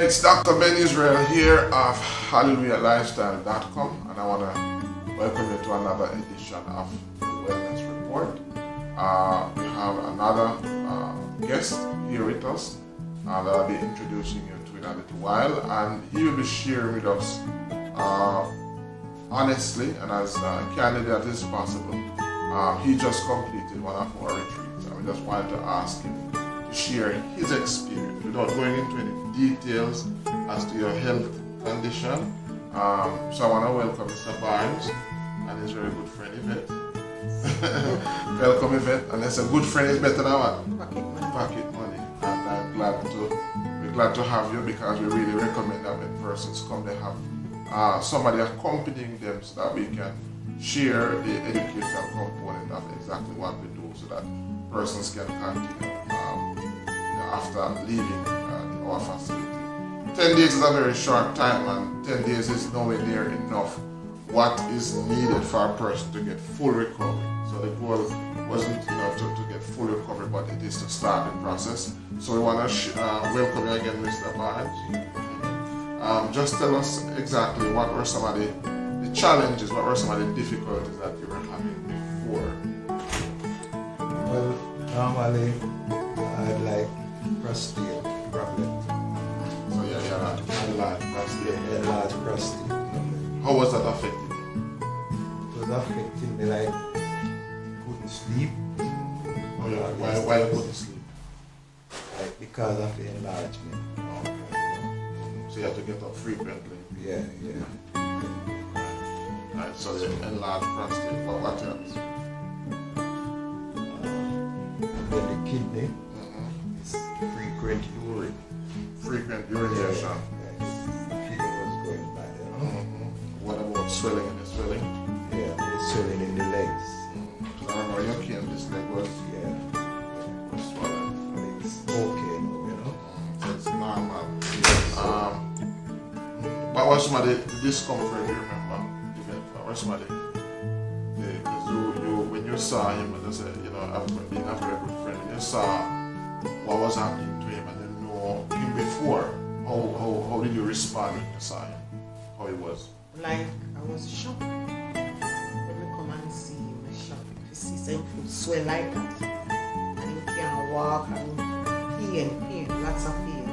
It's Dr. Ben Israel here of HallelujahLifestyle.com, and I want to welcome you to another edition of the Wellness Report. We have another guest here with us, and I'll be introducing you to in a little while, and he will be sharing with us honestly and as candid as possible. He just completed one of our retreats, and we just wanted to ask him to share his experience without going into any details as to your health condition. So I want to welcome Mr. Barnes and his very good friend Yvette. Welcome Yvette, and it's a good friend is better than what? Pocket money. And we're glad to have you, because we really recommend that when persons come, they have somebody accompanying them so that we can share the educational component of exactly what we do, so that persons can continue after leaving our facility. 10 days is a very short time, and 10 days is nowhere near enough what is needed for a person to get full recovery. So the goal wasn't to get full recovery, but it is to start the process. So we want to welcome you again, Mr. Barnes. Just tell us exactly what were some of the challenges, what were some of the difficulties that you were having before? Well, normally I had like prostate problem. So yeah, enlarged prostate. Enlarged prostate. How was that affecting you? It was affecting me, like couldn't sleep. Oh yeah, why you couldn't sleep? Like because of the enlargement. Okay. So you had to get up frequently. Yeah. Right, so the enlarged prostate, what else? Then the kidney is frequent urine. Frequent urination. Yes. Kidney was going bad, What about swelling in the swelling? Yeah, the swelling in the legs. I remember you came, this leg was swollen. But it's okay now, So it's normal. What was some of the discomfort you remember? What was some of because you when you saw him, and I said, after being a very good friend, when you saw what was happening to him and you know him before, how did you respond when you saw him? How he was? Like, I was shocked when we come and see him. I was shocked to see some food swell like that, and he can't walk, and pain, lots of pain.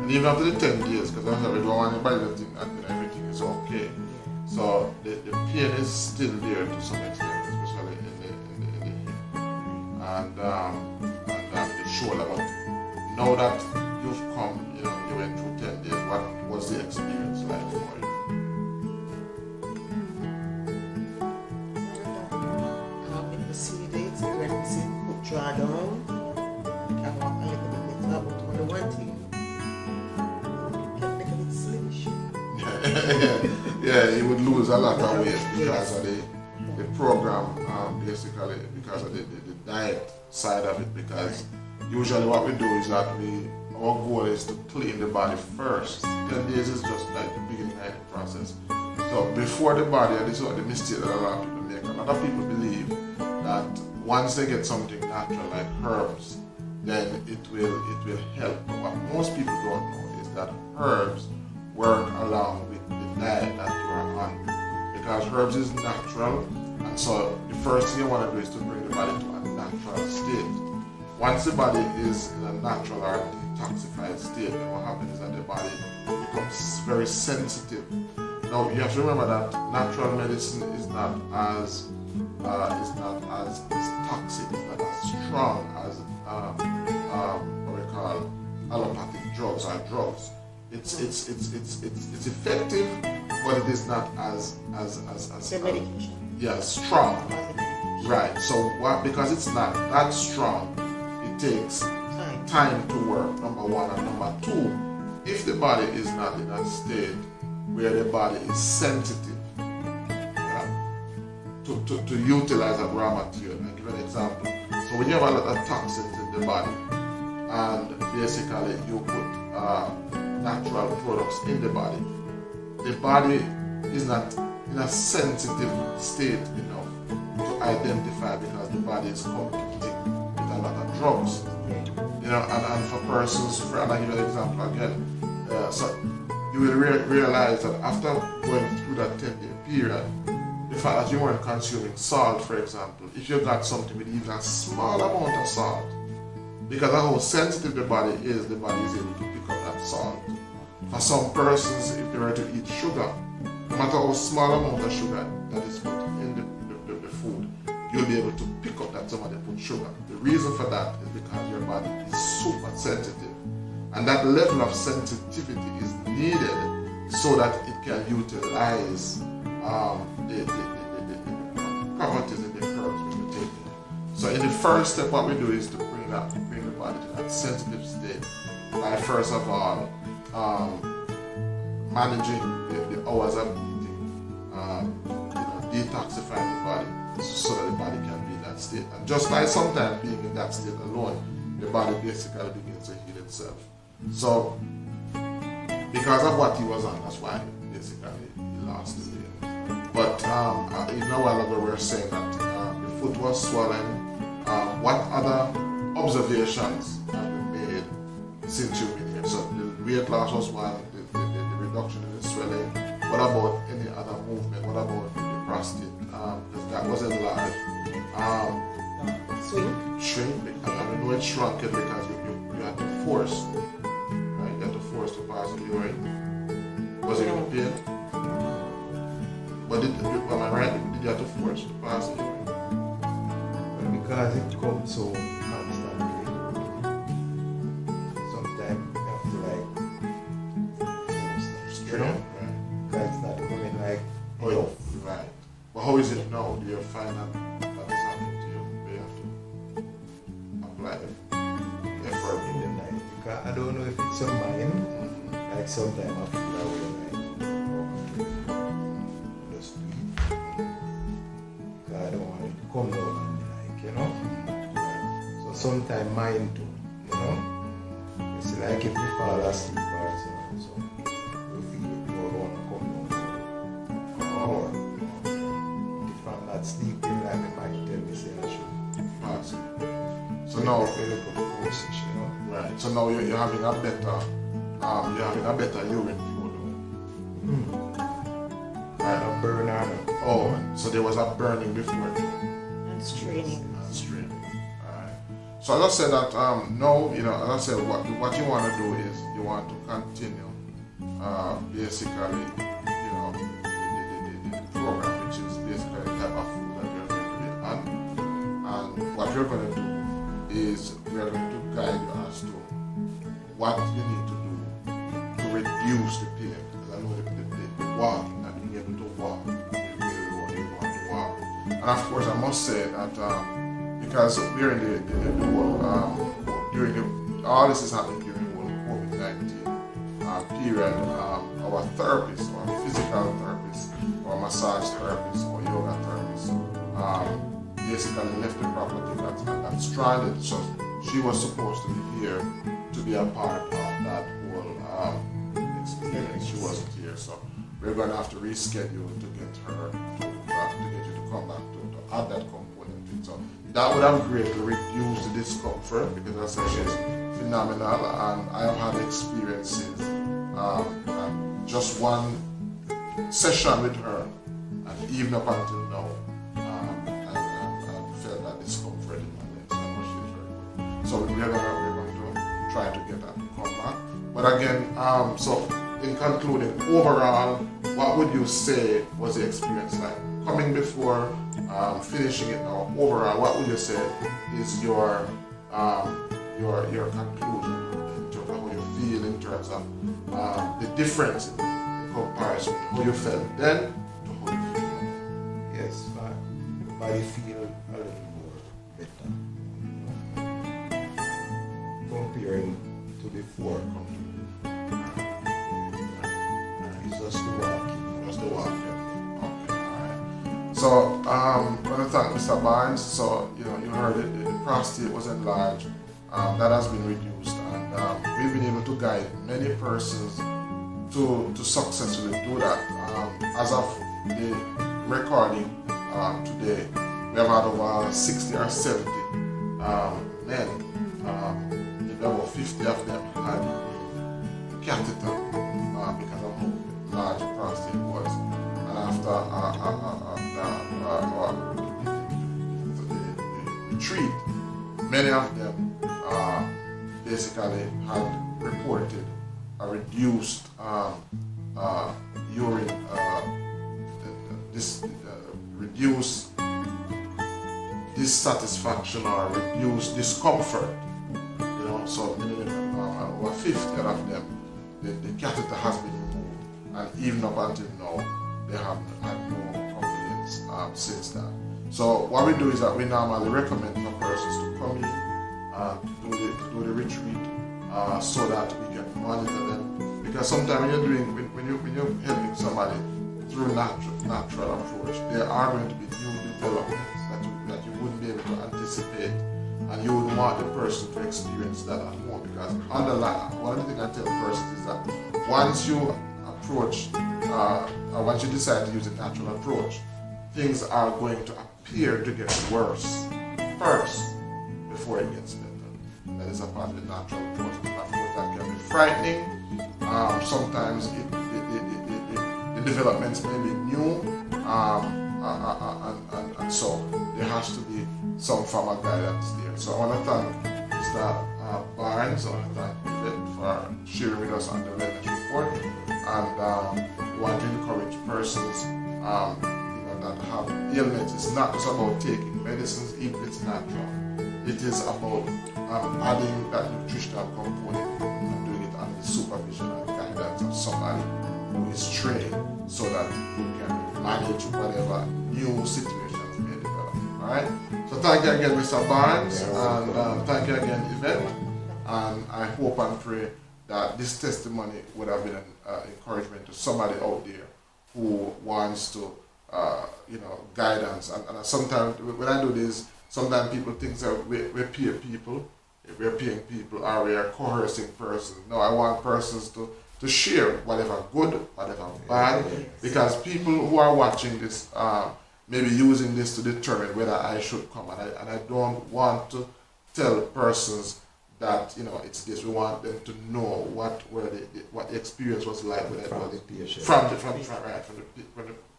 And even after the 10 days, because I don't want anybody to think that everything is okay. So the pain is still there to some extent, especially in the hip and the shoulder. But now that you've come, you went through 10 days, what was the experience like for you? I've been facilitated, pregnancy, foot draw down. I can walk a little bit better, but on the one thing, I can make a bit sluggish. Yeah, you would lose a lot of weight because of the program, basically because of the diet side of it. Because usually what we do is that our goal is to clean the body first. 10 days is just like the beginning of the process. So before the body, and this is what the mistake that a lot of people make. A lot of people believe that once they get something natural like herbs, then it will help. But what most people don't know is that herbs work along with the diet that you are on, because herbs is natural, and so the first thing you want to do is to bring the body to a natural state. Once the body is in a natural or detoxified state, then what happens is that the body becomes very sensitive. Now you have to remember that natural medicine is not as toxic, it's not as strong as what we call allopathic drugs or drugs. It's effective, but it is not as medication. Strong. Right. So because it's not that strong, it takes time to work. Number one, and number two, if the body is not in a state where the body is sensitive to utilize a raw material. I'll give an example. So when you have a lot of toxins in the body, and basically you put natural products in the body is not in a sensitive state enough to identify, because the body is competing with a lot of drugs. You and for persons, for and I give you an example again, so you will realize that after going through that 10-day period, the fact that you weren't consuming salt, for example, if you got something with even a small amount of salt, because of how sensitive the body is able to pick up that salt. For some persons, if they were to eat sugar, no matter how small amount of sugar that is put in the food, you'll be able to pick up that somebody put sugar. The reason for that is because your body is super sensitive. And that level of sensitivity is needed so that it can utilize the properties in the herbs when we're taking it. So in the first step, what we do is to bring the body to that sensitive state by first of all managing the hours of eating, detoxifying the body so that the body can be in that state. And just by sometimes being in that state alone, the body basically begins to heal itself. So, because of what he was on, that's why basically he lost the weight. But even a while ago we were saying that the foot was swollen. What other observations have been made since you've been here? So the weight loss was one, the reduction in the swelling. What about any other movement? What about the prostate? Because that was enlarged. Shrink. I know it shrunk it because you had to force. You had to force to pass the urine. Was it in pain? But am I right? Did you have to force to pass the urine? Because it comes so constantly. Sometimes you have to force it, Right. Because it's not coming Right. But how is it now? Do you find that is happening to you? Do you have to apply effort? in the night. Because I don't know if it's a mind. Like sometimes I feel that way, just do it. Because I don't want it to come down on me, So sometimes mine too, It's like if you fall asleep or so you feel it want to come down. Or if I'm not sleeping, like it might tell me say I should Pass it. So now, right. So now you're having a better urine flow. Right. A burner. Oh, so there was a burning before. And straining. Alright. So as I said that now, as I said, what you want to do is you want to continue basically, the program, which is basically the type of food that you're going to be on. And what you're going to do is we're going to guide you as to what you need to do to reduce the pain. Because I know the walking and being able to walk is really what you want to walk. And of course, I must say that because we're in the whole, all this is happening during the whole COVID-19 period, our therapists, our physical therapists, our massage therapists, our yoga therapists, basically left the property that stranded. So she was supposed to be here to be a part of that whole experience. She wasn't here, so we're going to have to reschedule to get her to get you to come back to add that component in. So that would have greatly reduced the discomfort because as I said, she's phenomenal, and I have had experiences. Just one session with her, and even up until now, I felt that discomfort in my legs. I know she's very good. So we're going to try to get her to come back. But again, so in concluding, overall, what would you say was the experience like? Coming before, finishing it now, overall, what would you say is your conclusion in terms of how you feel, in terms of the difference in comparison, how you felt then to how you feel now? Yes, my body feel a little more better. Comparing to before. It's just the walking. Just the walking. Okay, alright. So, I want to thank Mr. Barnes. So, you heard it, the prostate was enlarged. That has been reduced, and we've been able to guide many persons to successfully do that. As of the recording today, we have had over 60 or 70 men about 50 of them had a catheter because of how large the prostate was. And after the retreat, many of them basically had reported a reduced urine, reduced dissatisfaction or reduced discomfort. You know, so over 50 of them, the catheter has been removed, and even up until now, they have had no complaints since that. So what we do is that we normally recommend for persons to come in to do the retreat so that we can monitor them. Because sometimes when you're helping somebody through natural approach, there are going to be new developments that you wouldn't be able to anticipate, and you would want the person to experience that at home. Because one of the things I tell persons is that once you approach, once you decide to use a natural approach, things are going to appear to get worse first before it gets better. That is a part of the natural approach. An approach that can be frightening. Sometimes the developments may be new, and so there has to be some form of guidance there. So I want to thank Mr. Barnes, I want to thank Yvette for sharing with us on the wellness report, and we want to encourage persons that have ailments. It's not just about taking medicines, even if it's natural. It is about adding that nutritional component and doing it under the supervision and guidance of somebody who is trained so that you can manage whatever new situations may develop. Alright? So thank you again, Mr. Barnes, and thank you again, Yvette. And I hope and pray that this testimony would have been an encouragement to somebody out there who wants to guidance. And sometimes when I do this, sometimes people think that we're peer people, we're paying people, or we are coercing persons. No, I want persons to share whatever good, whatever bad, because people who are watching this may be using this to determine whether I should come. And I don't want to tell persons that it's this. We want them to know what the experience was like with from the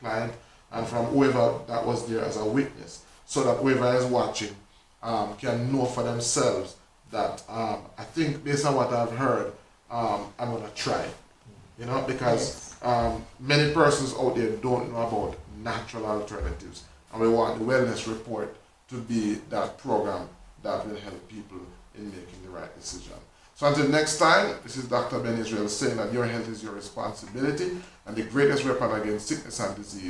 client and from whoever that was there as a witness, so that whoever is watching can know for themselves that I think based on what I've heard, I'm going to try. Because many persons out there don't know about natural alternatives, and we want the wellness report to be that program that will help people in making the right decision. So until next time, this is Dr. Ben Israel saying that your health is your responsibility, and the greatest weapon against sickness and disease